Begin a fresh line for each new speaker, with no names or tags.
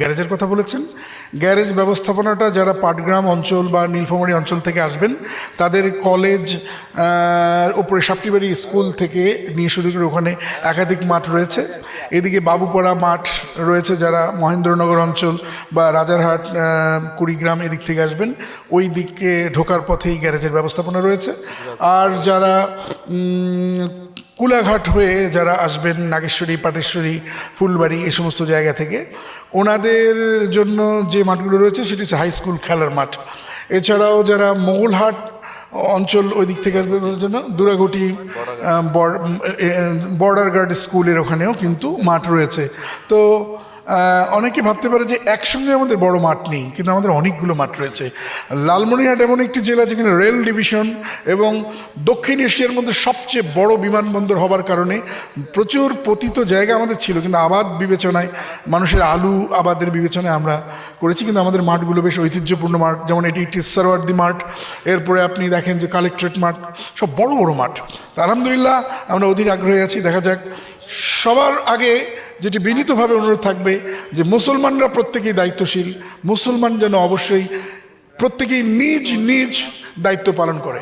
গ্যারেজের কথা বলেছেন। গ্যারেজ ব্যবস্থাপনাটা যারা পাটগ্রাম অঞ্চল বা নীলফামারী অঞ্চল থেকে আসবেন তাদের কলেজ ওপরে সাপ্টিবাড়ি স্কুল থেকে নিয়ে শুরু করে ওখানে একাধিক মাঠ রয়েছে। এদিকে বাবুপাড়া মাঠ রয়েছে, যারা মহেন্দ্রনগর অঞ্চল বা রাজারহাট কুড়িগ্রাম এদিক থেকে আসবেন ওই দিকে ঢোকার পথেই গ্যারেজের ব্যবস্থাপনা রয়েছে। আর যারা কুলাঘাট হয়ে যারা আসবেন নাগেশ্বরী, পাটেশ্বরী, ফুলবাড়ি এই সমস্ত জায়গা থেকে, ওনাদের জন্য যে মাঠগুলো রয়েছে সেটি হচ্ছে হাই স্কুল খেলার মাঠ। এছাড়াও যারা মোগলহাট অঞ্চল ওই দিক থেকে আসবে জন্য দুরাঘটি বর্ডার গার্ড স্কুলের ওখানেও কিন্তু মাঠ রয়েছে। তো অনেকে ভাবতে পারে যে একসঙ্গে আমাদের বড় মাঠ নেই, কিন্তু আমাদের অনেকগুলো মাঠ রয়েছে। লালমনিরহাট এমন একটি জেলা যেখানে রেল ডিভিশন এবং দক্ষিণ এশিয়ার মধ্যে সবচেয়ে বড় বিমানবন্দর হবার কারণে প্রচুর পতিত জায়গা আমাদের ছিল, কিন্তু আবাদ বিবেচনায় মানুষের আলু আবাদের বিবেচনায় আমরা করেছি। কিন্তু আমাদের মাঠগুলো বেশ ঐতিহ্যপূর্ণ মাঠ, যেমন এটি একটি সরওয়ার্দী মাঠ, এরপরে আপনি দেখেন যে কালেক্টরেট মাঠ, সব বড় বড় মাঠ। তো আলহামদুলিল্লাহ আমরা অধীর আগ্রহী আছি, দেখা যাক। সবার আগে যেটি বিনীতভাবে অনুরোধ থাকবে যে মুসলমানরা প্রত্যেকেই দায়িত্বশীল, মুসলমান যেন অবশ্যই প্রত্যেকেই নিজ নিজ দায়িত্ব পালন করে।